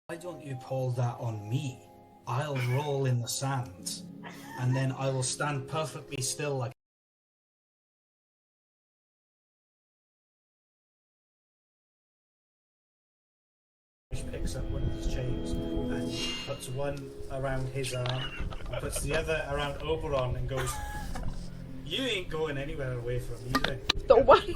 Why don't you pull that on me? I'll roll in the sand, and then I will stand perfectly still like he picks up one of his chains and puts one around his arm and puts the other around Oberon and goes, "You ain't going anywhere away from me then." The one.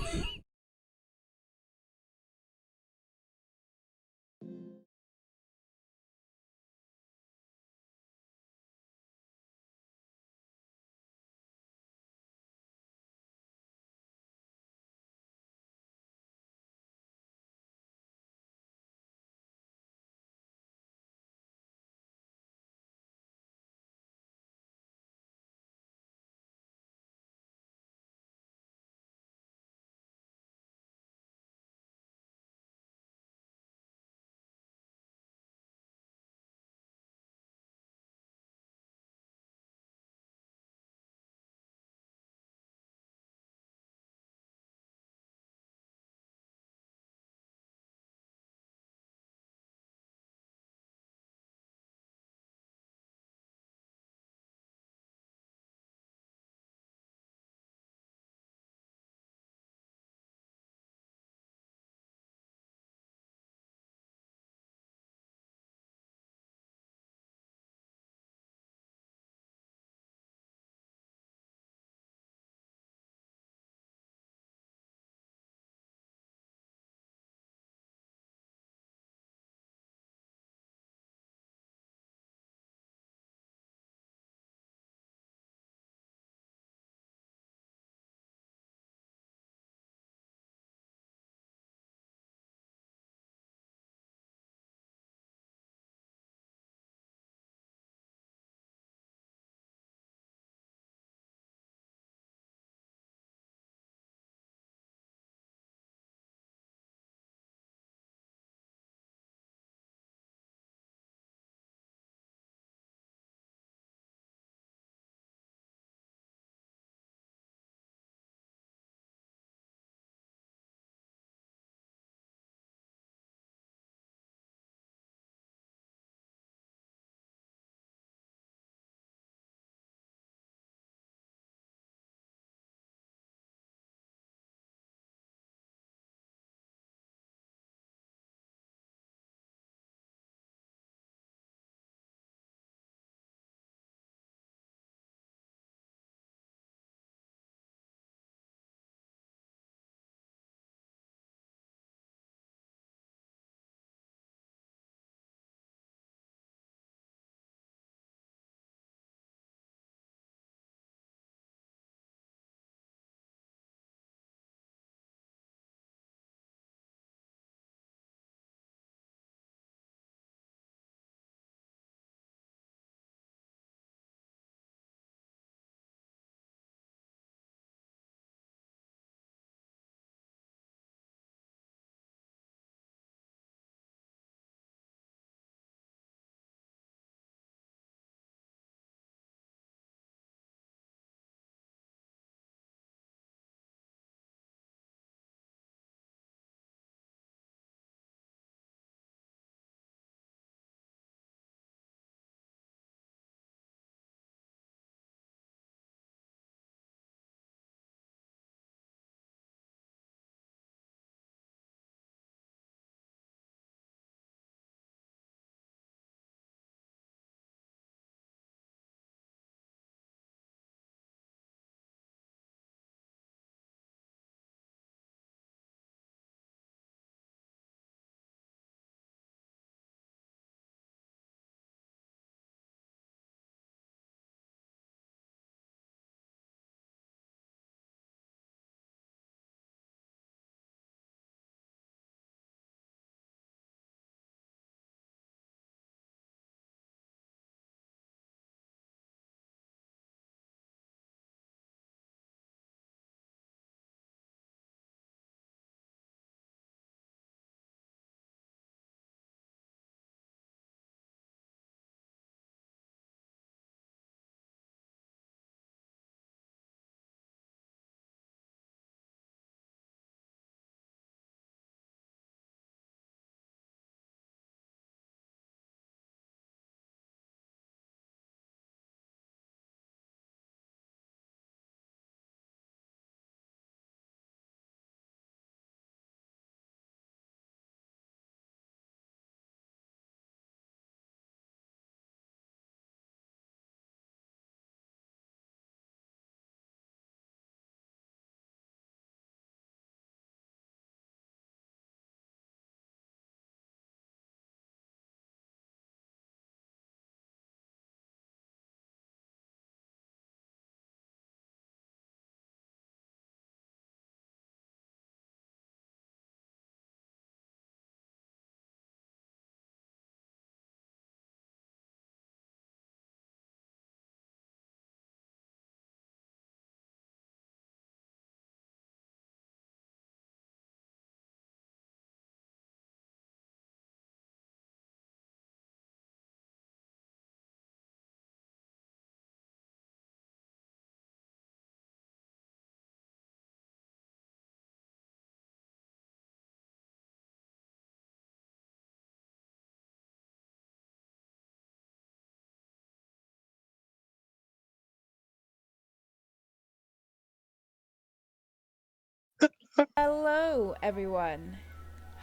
Hello, everyone.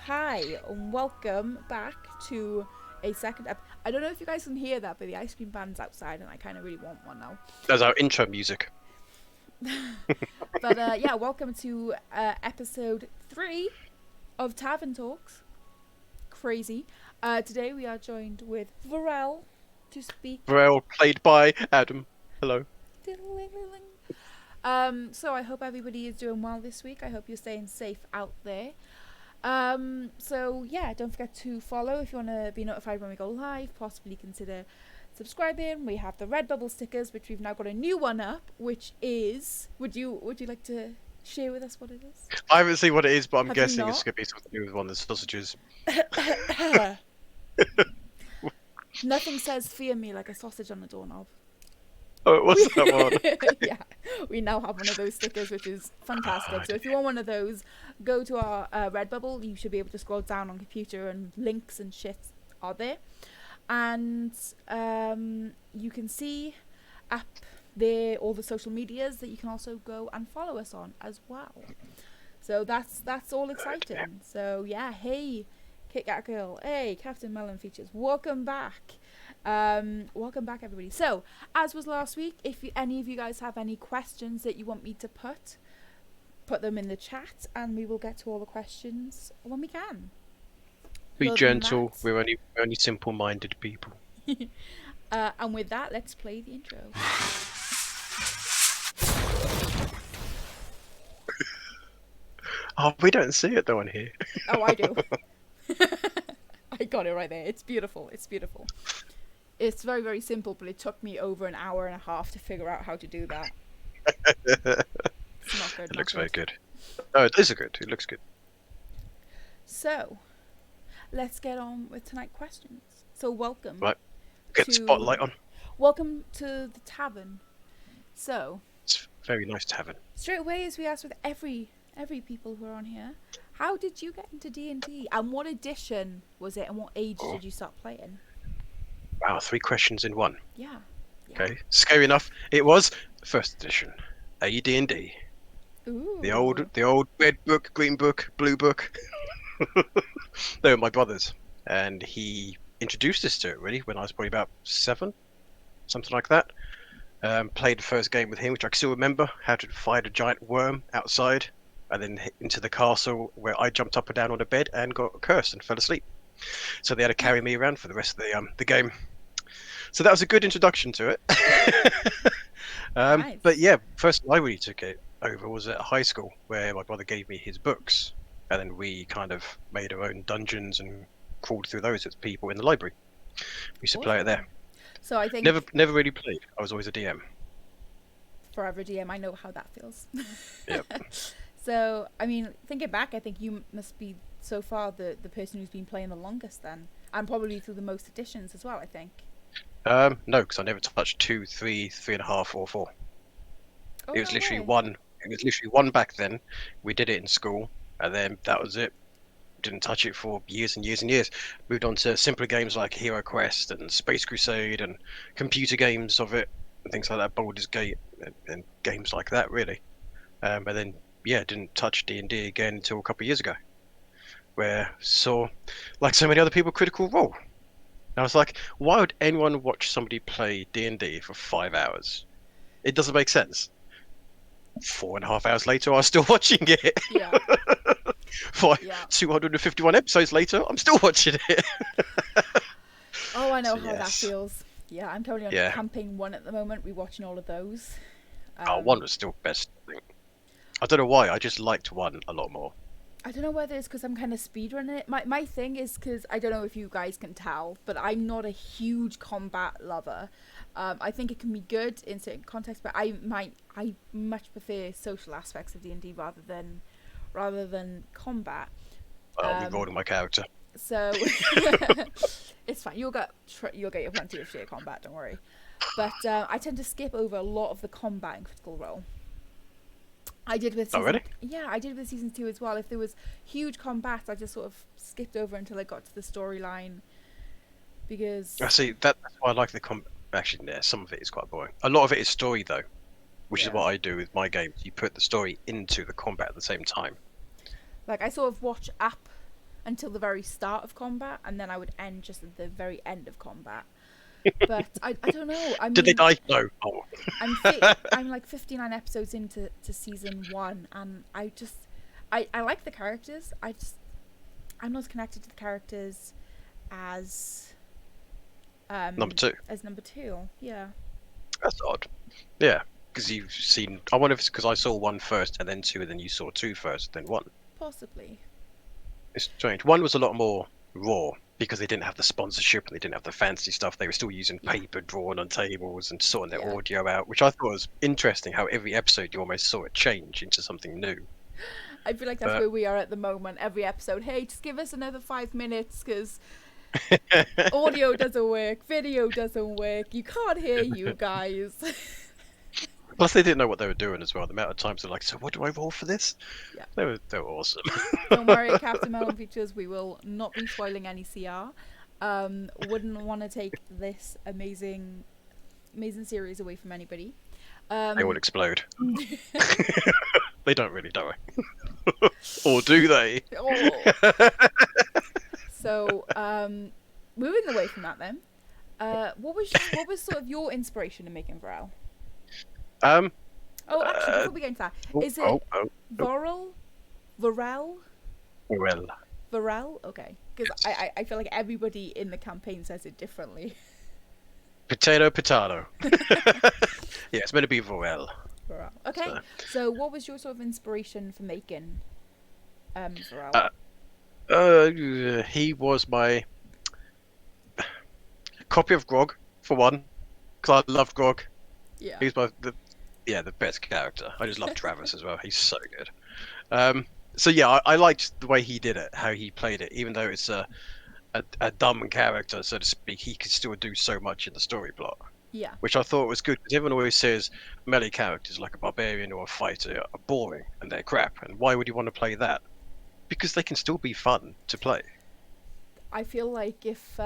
Hi, and welcome back to a second I don't know if you guys can hear that, but the ice cream van's outside, and I kind of really want one now. That's our intro music. But yeah, welcome to episode 3 of Tavern Talks. Crazy. Today we are joined with Vorel to speak. Vorel, played by Adam. Hello. So I hope everybody is doing well this week. I hope you're staying safe out there. So yeah, don't forget to follow if you want to be notified when we go live. Possibly consider subscribing. We have the Redbubble stickers, which we've now got a new one up, which is. Would you like to share with us what it is? I haven't seen what it is, but I'm Have you guessing it's not? going to be something to do with one of the sausages. Nothing says fear me like a sausage on a doorknob. Oh, what's that one? Yeah, we now have one of those stickers, which is fantastic. So if you want one of those, go to our Redbubble. You should be able to scroll down on computer, and links and shit are there. And you can see up there all the social medias that you can also go and follow us on as well. So that's all exciting. So yeah, hey, Kit Kat Girl, hey, Captain Melon Features, welcome back. Welcome back, everybody. So, as was last week, if any of you guys have any questions that you want me to put them in the chat, and we will get to all the questions when we can. Be gentle. We're only simple-minded people. And with that, let's play the intro. Oh, we don't see it though on here. Oh, I do. I got it right there. It's beautiful. It's beautiful. It's very, very simple, but it took me over an hour and a half to figure out how to do that. It's not good. It looks very good. No, it is good. It looks good. So, let's get on with tonight's questions. So, welcome. Right. Get the spotlight on. Welcome to the Tavern. So, it's a very nice tavern. Straight away, as we asked with every people who are on here, how did you get into D&D, and what edition was it, and what age did you start playing? Wow, 3 questions in one. Yeah. Okay, scary enough. It was first edition, AD&D. Ooh. The old red book, green book, blue book. They were my brothers, and he introduced us to it really when I was probably about 7, something like that. Played the first game with him, which I can still remember, how to fight a giant worm outside, and then into the castle where I jumped up and down on the bed and got cursed and fell asleep. So they had to carry me around for the rest of the game. So that was a good introduction to it. Nice. But yeah, first I really took it over was at high school, where my brother gave me his books, and then we kind of made our own dungeons and crawled through those with people in the library. We used to play it there. So I think never really played. I was always a DM. Forever DM. I know how that feels. Yep. So I mean, thinking back, I think you must be so far the person who's been playing the longest then, and probably through the most editions as well, I think. No, because I never touched 2, 3, 3.5, or 4. Oh, It was no literally way. one. It was literally one back then. We did it in school, and then that was it. Didn't touch it for years and years and years. Moved on to simpler games like Hero Quest and Space Crusade and computer games of it and things like that, Baldur's Gate and games like that really. And then yeah, didn't touch D&D again until a couple of years ago, where saw, like so many other people, Critical Role. And I was like, why would anyone watch somebody play D&D for 5 hours? It doesn't make sense. 4.5 hours later, I was still watching it. Yeah. For 251 episodes later, I'm still watching it. Oh, I know how that feels. Yeah, I'm currently on Camping 1 at the moment. We're watching all of those. 1 was still best. I don't know why. I just liked 1 a lot more. I don't know whether it's because I'm kind of speedrunning it. My thing is because I don't know if you guys can tell, but I'm not a huge combat lover. I think it can be good in certain contexts, but I much prefer social aspects of D&D rather than combat. I'll be rolling my character. So it's fine. You'll get your plenty of sheer combat. Don't worry. But I tend to skip over a lot of the combat in Critical Role. I did with season, really? Yeah, I did with season 2 as well. If there was huge combat, I just sort of skipped over until I got to the storyline. Because I see that's why I like the combat. Actually, yeah, some of it is quite boring. A lot of it is story though, which is what I do with my games. You put the story into the combat at the same time. Like, I sort of watch up until the very start of combat, and then I would end just at the very end of combat. But I don't know. I Did they mean, die? No. Oh. I'm like 59 episodes into season 1, and I like the characters. I'm not connected to the characters as Number 2. as number 2. Yeah. That's odd. Yeah, because you've seen. I wonder if it's because I saw 1 first and then 2, and then you saw 2 first, then 1. Possibly. It's strange. 1 was a lot more raw because they didn't have the sponsorship and they didn't have the fancy stuff. They were still using paper drawn on tables and sorting their audio out, which I thought was interesting. How every episode you almost saw it change into something new. I feel like that's where we are at the moment. Every episode, hey, just give us another 5 minutes because audio doesn't work, video doesn't work. You can't hear you guys. Plus, they didn't know what they were doing as well. The amount of times they're like, "So, what do I roll for this?" Yeah. They were awesome. Don't worry, Captain Melon Features. We will not be spoiling any CR. Wouldn't want to take this amazing series away from anybody. They will explode. They don't really die, or do they? Oh. So, moving away from that, then, what was sort of your inspiration in making Vorel? Oh, actually, before we get into that, is it Vorel? Vorel? Well, Okay, because yes. I feel like everybody in the campaign says it differently. Potato. Yeah, it's meant to be Vorel. Okay, so what was your sort of inspiration for making Vorel? He was my copy of Grog, for one, because I love Grog. Yeah. He's the best character. I just love Travis as well. He's so good. So yeah, I liked the way he did it, how he played it, even though it's a dumb character, so to speak. He could still do so much in the story plot. Yeah. Which I thought was good, because everyone always says melee characters like a barbarian or a fighter are boring and they're crap. And why would you want to play that? Because they can still be fun to play. I feel like if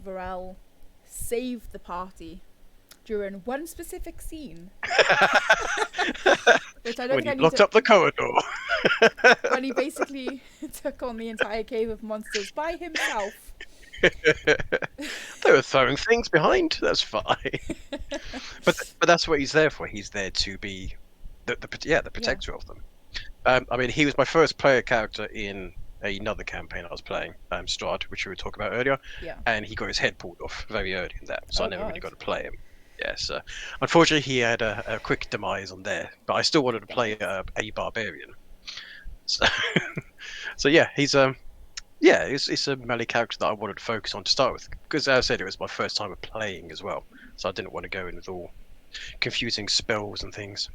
Vorel saved the party during one specific scene, which I don't when think he locked up the corridor, when he basically took on the entire cave of monsters by himself. They were throwing things behind. That's fine. but that's what he's there for. He's there to be the protector of them. I mean, he was my first player character in another campaign I was playing, Strahd, which we were talking about earlier. Yeah. And he got his head pulled off very early in that, so I never really got to play him. Yes. Unfortunately, he had a quick demise on there, but I still wanted to play a barbarian. So yeah, he's it's a melee character that I wanted to focus on to start with, because as I said, it was my first time of playing as well, so I didn't want to go in with all confusing spells and things.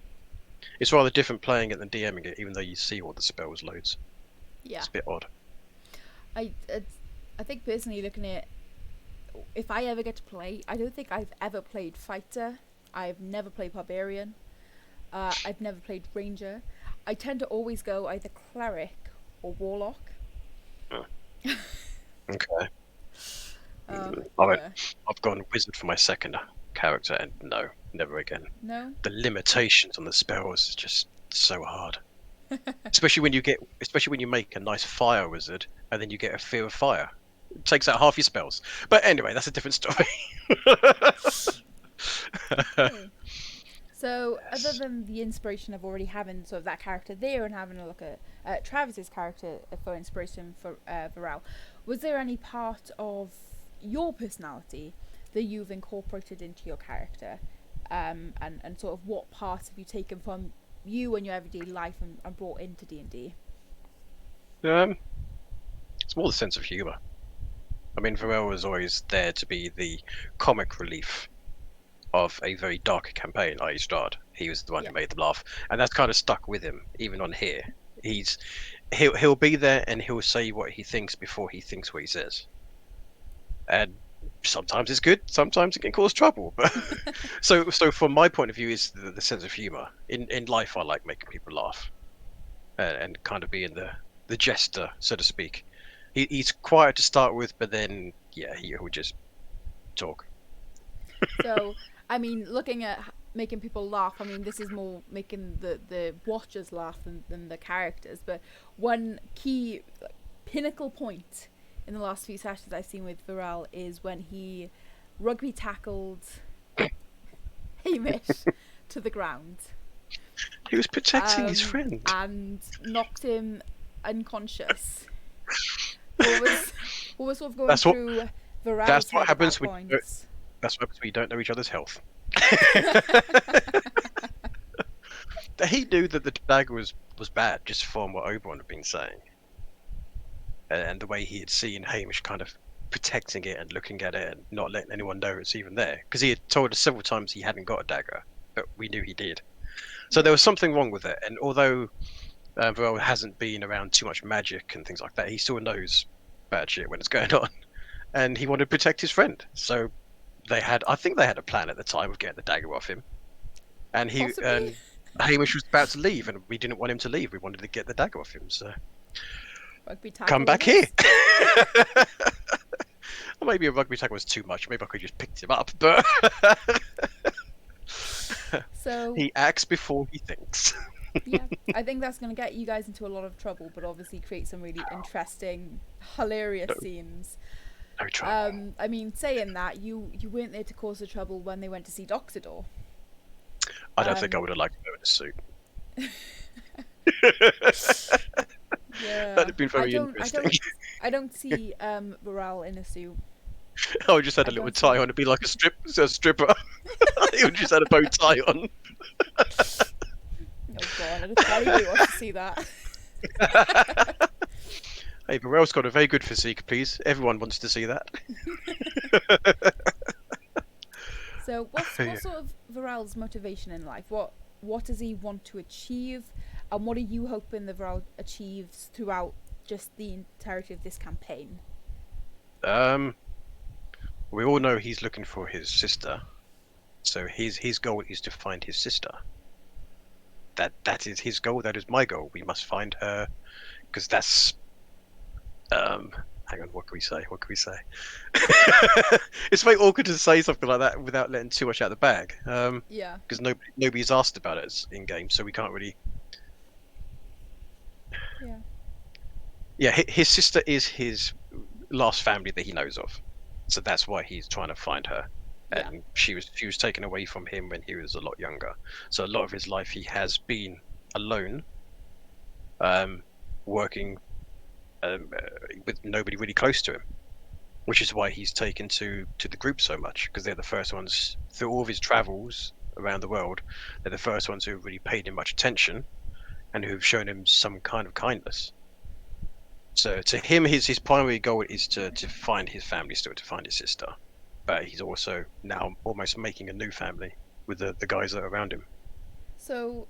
It's rather different playing it than DMing it, even though you see all the spells loads. Yeah. It's a bit odd. I think personally, looking at if I ever get to play, I don't think I've ever played fighter. I've never played barbarian. I've never played ranger. I tend to always go either cleric or warlock. Okay. I've gone wizard for my second character, and no, never again. No. The limitations on the spells is just so hard. especially when you make a nice fire wizard and then you get a fear of fire. It takes out half your spells. But anyway, that's a different story. Okay. So, other than the inspiration of already having sort of that character there and having a look at Travis's character for inspiration for Vorel, was there any part of your personality that you've incorporated into your character, and sort of what parts have you taken from you and your everyday life and brought into D&D? It's more the sense of humour. I mean, Vorel was always there to be the comic relief of a very dark campaign, i.e. Strahd. He was the one who made them laugh, and that's kind of stuck with him even on here. He'll be there and he'll say what he thinks before he thinks what he says, and sometimes it's good, sometimes it can cause trouble. But so from my point of view, is the sense of humour in life. I like making people laugh, and kind of being the jester, so to speak. He's quiet to start with, but then he'll just talk. So, I mean, looking at making people laugh. I mean, this is more making the watchers laugh than the characters. But one key pinnacle point in the last few sessions I've seen with Vorel is when he rugby tackled Hamish to the ground. He was protecting his friend. And knocked him unconscious. What was sort of going through Vorel's That's what head happens at that when point? that's what happens when you don't know each other's health. He knew that the dagger was bad just from what Oberon had been saying, and the way he had seen Hamish kind of protecting it and looking at it and not letting anyone know it's even there, because he had told us several times he hadn't got a dagger, but we knew he did. So there was something wrong with it, and although Vorel hasn't been around too much magic and things like that, he still knows bad shit when it's going on, and he wanted to protect his friend. So I think they had a plan at the time of getting the dagger off him, and Hamish was about to leave, and we didn't want him to leave. We wanted to get the dagger off him. So Rugby tackle come back it here. Or maybe a rugby tackle was too much. Maybe I could just picked him up, but So he acts before he thinks. yeah, I think that's going to get you guys into a lot of trouble, but obviously create some really interesting, hilarious scenes. No trouble. I mean, saying that, you weren't there to cause the trouble when they went to see Doxodor. I don't think I would have liked to go in a suit. Yeah, That'd have been very interesting. I don't see Vorel in a suit. I just had a little tie on. It'd be like a stripper. He just had a bow tie on. Oh god, I really want to see that. Hey, Vorel's got a very good physique, please. Everyone wants to see that. So, what sort of Vorel's motivation in life? What does he want to achieve, and what are you hoping that Vorel achieves throughout just the entirety of this campaign? We all know he's looking for his sister, so his goal is to find his sister. That is his goal. That is my goal. We must find her, because that's hang on, what can we say? It's very awkward to say something like that without letting too much out of the bag. Yeah. Because nobody's asked about it in game, so we can't really. Yeah. Yeah, his sister is his last family that he knows of, so that's why he's trying to find her. Yeah. And she was taken away from him when he was a lot younger, so a lot of his life he has been alone, working with nobody really close to him, which is why he's taken to the group so much, because they're the first ones through all of his travels around the world. They're the first ones who have really paid him much attention and who've shown him some kind of kindness. So to him, his primary goal is to find his family, still to find his sister, but he's also now almost making a new family with the guys that are around him. So,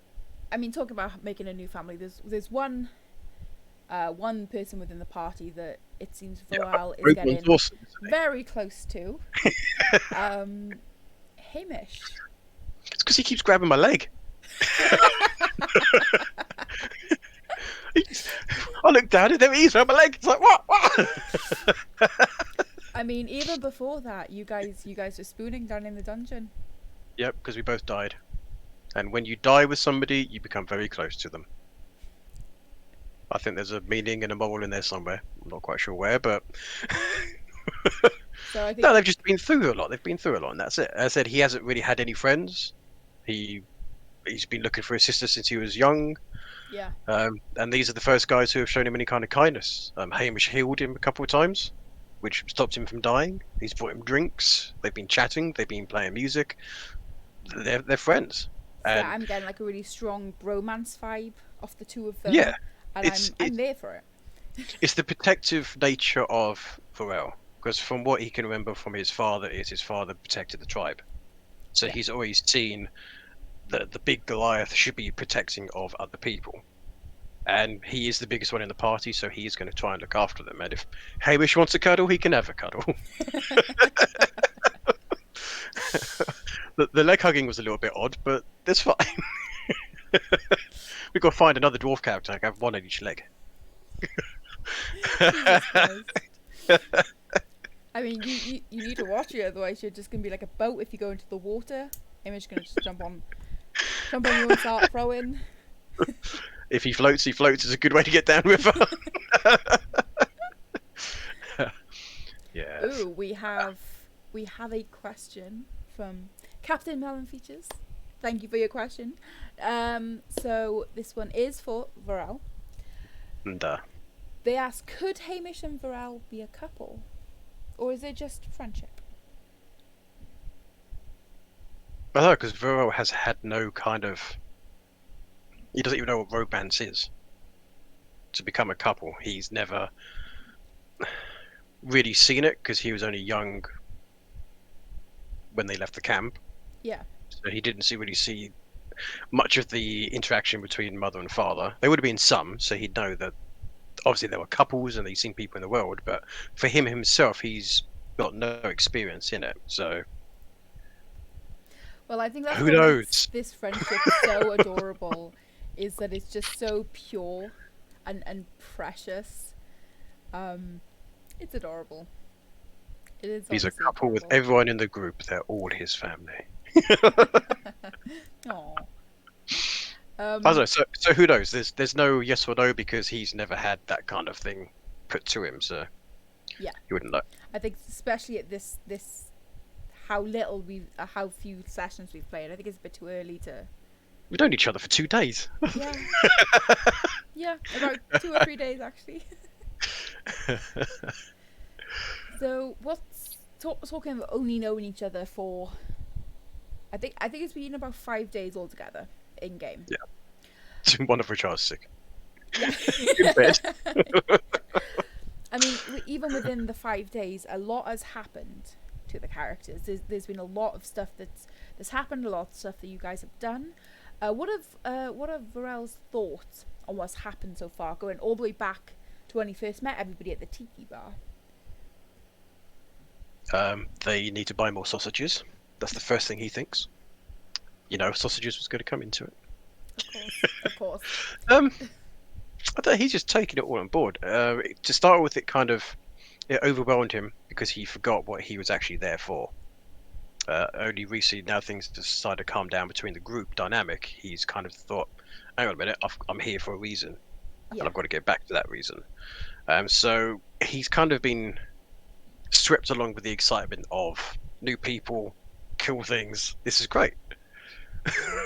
I mean, talking about making a new family, there's one person within the party that it seems Vorel is getting awesome, very close to. Hamish. It's because he keeps grabbing my leg. I look down and there he is around my leg. It's like, what? I mean, even before that, you guys were spooning down in the dungeon. Yep, because we both died. And when you die with somebody, you become very close to them. I think there's a meaning and a moral in there somewhere. I'm not quite sure where, but So I think no, they've just been through a lot. They've been through a lot, and that's it. As I said, he hasn't really had any friends. He's been looking for his sister since he was young. yeah. And these are the first guys who have shown him any kind of kindness. Hamish healed him a couple of times, which stopped him from dying. He's brought him drinks. They've been chatting. They've been playing music. They're friends. And Yeah, I'm getting like a really strong bromance vibe off the two of them. Yeah, And I'm there for it. it's the protective nature of Vorel, because from what he can remember from his father is his father protected the tribe. So Yeah. he's always seen that the big Goliath should be protecting of other people. And he is the biggest one in the party, so he is going to try and look after them. And if Hamish wants a cuddle, he can have a cuddle. The leg hugging was a little bit odd, but that's fine. We've got to find another dwarf character. I have one on each leg. Jesus Christ. I mean, you need to watch it, otherwise you're just gonna be like a boat if you go into the water. Image gonna just jump on you and start throwing. If he floats, he floats. Is a good way to get downriver. Yes. Ooh, we have a question from Captain Melon Features. Thank you for your question. So this one is for Vorel. And They ask, could Hamish and Vorel be a couple? Or is it just friendship? I don't know, because Vorel has had no kind of. He doesn't even know what romance is. To become a couple, he's never really seen it because he was only young when they left the camp. Yeah. So he didn't really see much of the interaction between mother and father. There would have been some, so he'd know that obviously there were couples and he's seen people in the world, but for him himself, he's got no experience in it. So Well, I think that's who what knows? makes this friendship so adorable, is that it's just so pure and precious. It's adorable. It is. He's a honestly couple with adorable. everyone in the group. They're all his family. Aw. I don't know. So who knows? There's no yes or no because he's never had that kind of thing put to him. So Yeah. he wouldn't know. I think especially at this how few sessions we've played. I think it's a bit too early to. We've known each other for 2 days. Yeah. Yeah, about 2 or 3 days actually. So what's talking of only knowing each other for? I think it's been about 5 days altogether in game. Yeah. One of which I was sick. Yeah. In bed. I mean, even within the 5 days, a lot has happened to the characters. There's been a lot of stuff that's happened, a lot of stuff that you guys have done. What are Vorel's thoughts on what's happened so far, going all the way back to when he first met everybody at the tiki bar? They need to buy more sausages. That's the first thing he thinks. You know, sausages was going to come into it. Of course. I don't know, he's just taking it all on board. To start with, it overwhelmed him because he forgot what he was actually there for. Only recently, now things decided to calm down between the group dynamic, he's kind of thought, hang on a minute, I'm here for a reason, Yeah. and I've got to get back to that reason. So he's kind of been swept along with the excitement of new people, cool things. This is great.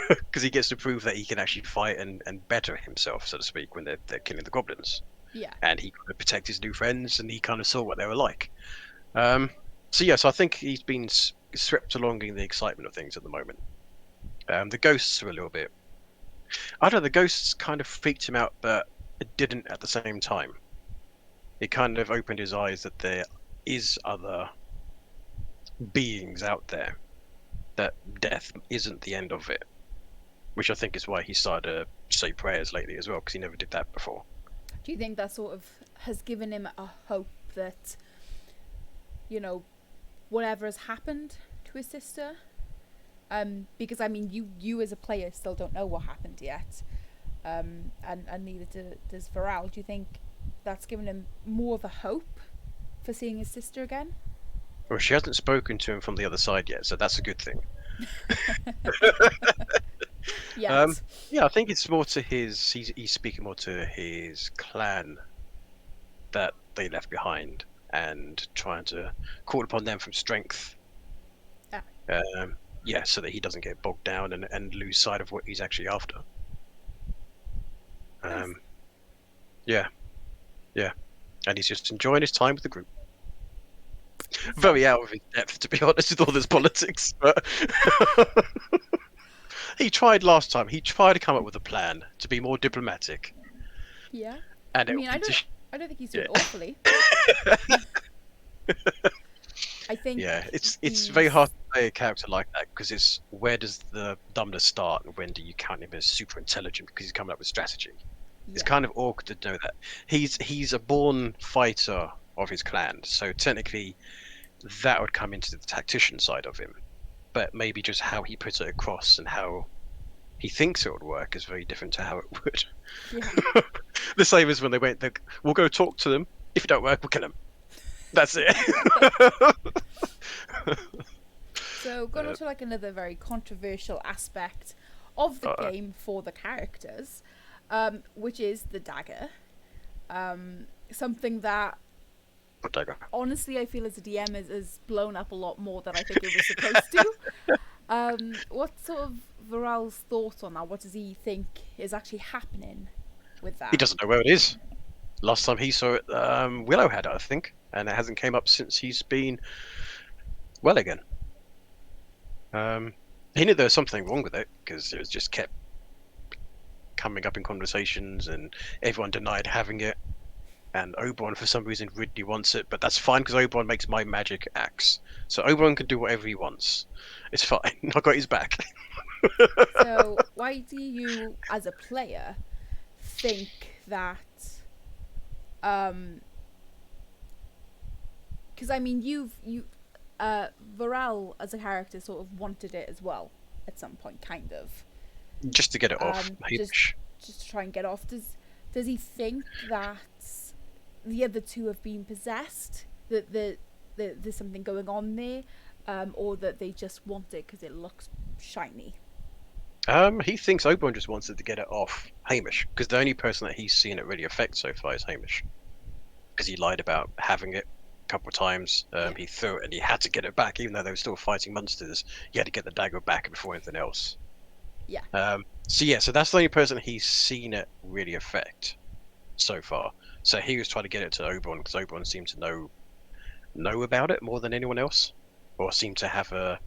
Because he gets to prove that he can actually fight and better himself, so to speak, when they're killing the goblins. Yeah. And he could protect his new friends, and he kind of saw what they were like. So I think he's been swept along in the excitement of things at the moment. The ghosts are a little bit. I don't know. The ghosts kind of freaked him out, but it didn't at the same time. It kind of opened his eyes that there is other beings out there. That death isn't the end of it, which I think is why he started to say prayers lately as well, because he never did that before. Do you think that sort of has given him a hope that, you know, whatever has happened to his sister, because I mean, you as a player still don't know what happened yet, and neither does Vorel. Do you think that's given him more of a hope for seeing his sister again? Well, she hasn't spoken to him from the other side yet, so that's a good thing. Yes. Yeah, I think it's more to he's speaking more to his clan that they left behind and trying to call upon them from strength. Yeah, so that he doesn't get bogged down and lose sight of what he's actually after. Nice. Yeah, and he's just enjoying his time with the group. Very out of his depth, to be honest, with all this politics. But he tried last time. He tried to come up with a plan to be more diplomatic. Yeah. And I mean, I don't think he's doing awfully. I think. Yeah, it's very hard to play a character like that because it's where does the dumbness start and when do you count him as super intelligent because he's coming up with strategy. It's kind of awkward to know that he's a born fighter of his clan, so technically that would come into the tactician side of him, but maybe just how he puts it across and how he thinks it would work is very different to how it would. Yeah. The same as when they went, we'll go talk to them, if it don't work we'll kill them. That's it. So going on to like another very controversial aspect of the game for the characters, which is the dagger. Something that What dagger? honestly I feel as a DM is blown up a lot more than I think it was supposed to. What sort of Vorel's thoughts on that? What does he think is actually happening with that? He doesn't know where it is. Last time he saw it, Willow had it, I think, and it hasn't came up since he's been well again. He knew there was something wrong with it because it was just kept coming up in conversations, and everyone denied having it. And Oberon, for some reason, really wants it, but that's fine because Oberon makes my magic axe, so Oberon can do whatever he wants. It's fine. I got his back. So why do you, as a player, think that? Because I mean, Vorel as a character sort of wanted it as well at some point, kind of. Just to get it off. Just to try and get off. Does he think that the other two have been possessed? That there's something going on there, or that they just want it because it looks shiny? He thinks Oberon just wants it to get it off Hamish, because the only person that he's seen it really affect so far is Hamish, because he lied about having it a couple of times. He threw it and he had to get it back, even though they were still fighting monsters. He had to get the dagger back before anything else. Yeah. So that's the only person he's seen it really affect so far. So he was trying to get it to Oberon because Oberon seemed to know about it more than anyone else, or seemed to have a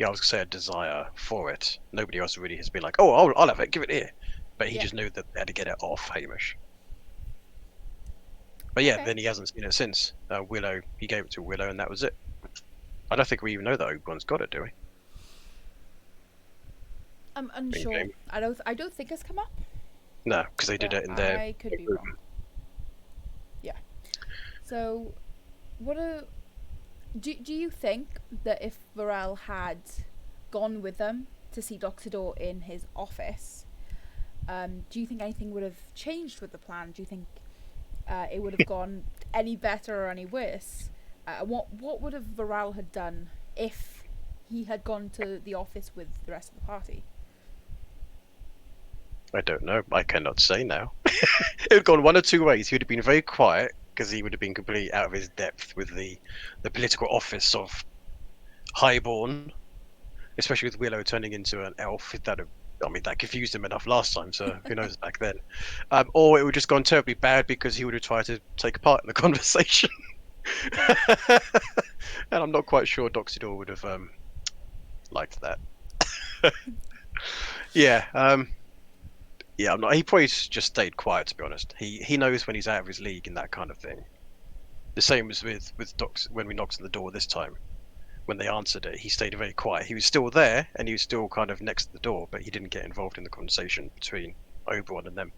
a desire for it. Nobody else really has been like, oh, I'll have it, give it here. But he just knew that they had to get it off Hamish. But yeah, then he hasn't seen it since. Willow, he gave it to Willow, and that was it. I don't think we even know that Oberon's got it, do we? I'm unsure. I don't think it's come up. No, because they did it in their. I could be wrong. Yeah. So, do you think that if Vorel had gone with them to see Dr. Door in his office, do you think anything would have changed with the plan? Do you think it would have gone any better or any worse? What would have Vorel had done if he had gone to the office with the rest of the party? I don't know. I cannot say now. It would have gone one or two ways. He would have been very quiet because he would have been completely out of his depth with the political office of Highborn, especially with Willow turning into an elf. That confused him enough last time, so who knows back then. Or it would have just gone terribly bad because he would have tried to take part in the conversation. And I'm not quite sure Dr. Door would have liked that. Yeah. Yeah, I'm not. He probably just stayed quiet, to be honest. He knows when he's out of his league and that kind of thing. The same as with Docs when we knocked on the door this time. When they answered it, he stayed very quiet. He was still there and he was still kind of next to the door, but he didn't get involved in the conversation between Oberon and them.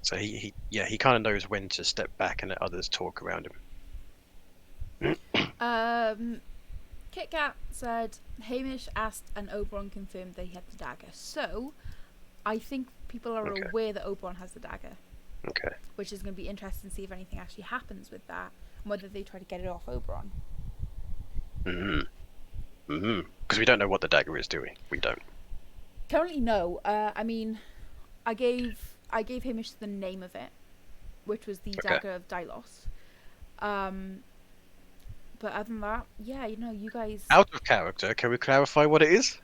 So he kind of knows when to step back and let others talk around him. Kit Kat said Hamish asked and Oberon confirmed that he had the dagger. So I think people are aware that Oberon has the dagger. Okay. Which is going to be interesting to see if anything actually happens with that, and whether they try to get it off Oberon. Because we don't know what the dagger is, do we? We don't. Currently, no. I mean, I gave Hamish the name of it, which was the Dagger of Dylos. But other than that, yeah, you guys. Out of character, can we clarify what it is?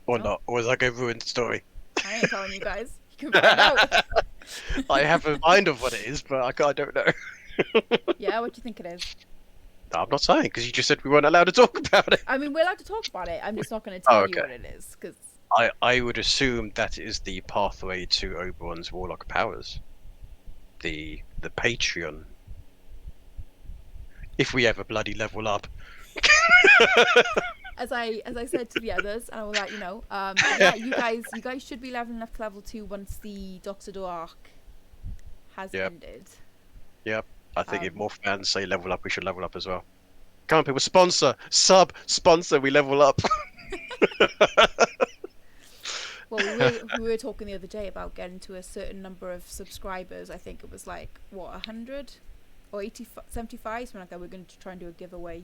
Or not? Or is that a ruined story? I ain't telling you guys. You can find out. I have a mind of what it is, but I don't know. Yeah, what do you think it is? I'm not saying, because you just said we weren't allowed to talk about it. I mean, we're allowed to talk about it. I'm just not going to tell you what it is, because. I would assume that is the pathway to Oberon's warlock powers. The Patreon. If we ever bloody level up. As I said to the others, and I will let you know. Yeah, you guys should be leveling up to level 2 once the Dr. Door arc has ended. Yep. I think if more fans say level up, we should level up as well. Come on, people, sponsor, we level up. Well, we were talking the other day about getting to a certain number of subscribers. I think it was like, 100 or 75, something like that. We're going to try and do a giveaway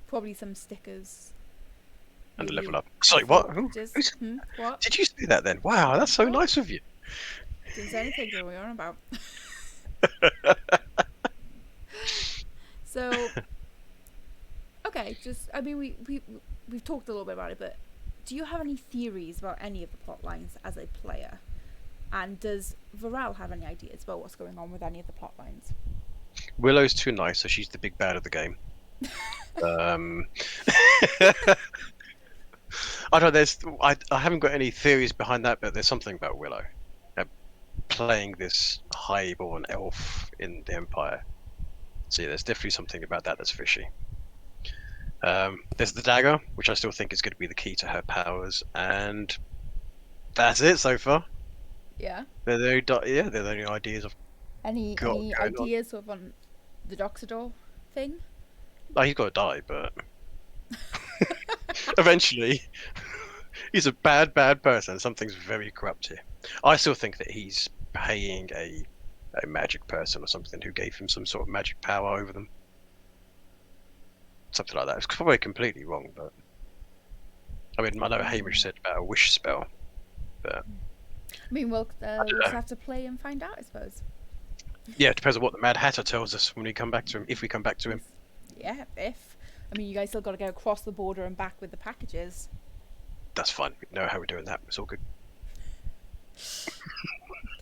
Probably some stickers. And a Maybe level up. Sorry, what? packages. What? Did you say that then? Wow, that's so What? nice of you. Didn't say anything. What are we on about? So, okay, just I mean we've talked a little bit about it, but do you have any theories about any of the plot lines as a player? And does Vorel have any ideas about what's going on with any of the plot lines? Willow's too nice, so she's the big bad of the game. I don't know. I haven't got any theories behind that, but there's something about Willow playing this highborn elf in the Empire. So yeah, there's definitely something about that that's fishy. There's the dagger, which I still think is going to be the key to her powers, and that's it so far. Yeah. They're the only ideas I've Any got any going on. ideas sort of on the Doxador thing? Oh, he's got to die, but eventually, he's a bad person. Something's very corrupt here. I still think that he's paying a magic person or something who gave him some sort of magic power over them. Something like that. It's probably completely wrong, but I mean, I know Hamish said about a wish spell, but I mean, we'll just have to play and find out, I suppose. yeah, it depends on what the Mad Hatter tells us when we come back to him. If we come back to him, Yeah, if. I mean, you guys still got to go across the border and back with the packages. that's fine. We know how we're doing that. It's all good.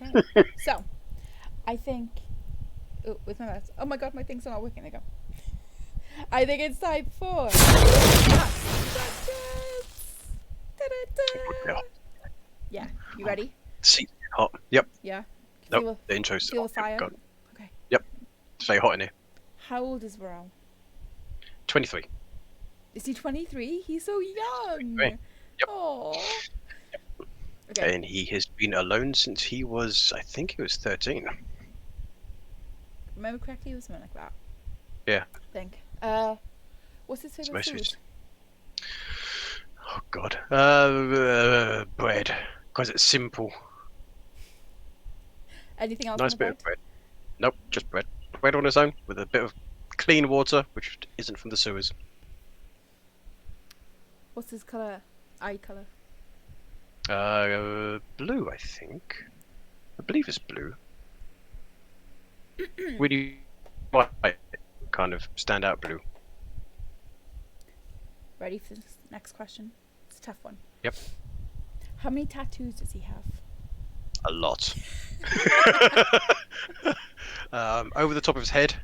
Okay. So, I think with my mouse. Oh my god, my things are not working. There you go. I think it's time for Yeah. Yeah, you ready? See, hot. Yep. Yeah. Nope. The intro's Feel the fire. Gone. Okay. Yep. It's very hot in here. How old is Vorel? 23. Is he 23? He's so young. 23. Yep. Aww. Okay. And he has been alone since he was, I think he was 13. Remember correctly, it was something like that. Yeah. I think. What's his favorite Most of food? his- Oh god. Bread. Because it's simple. Anything else? Nice on the bit of bread. Nope, just bread. Bread on its own with a bit of clean water, which isn't from the sewers. What's his colour? Eye colour. Blue, I think. I believe it's blue. Really white, kind of stand out blue. Ready for this next question? It's a tough one. Yep. How many tattoos does he have? A lot. Over the top of his head,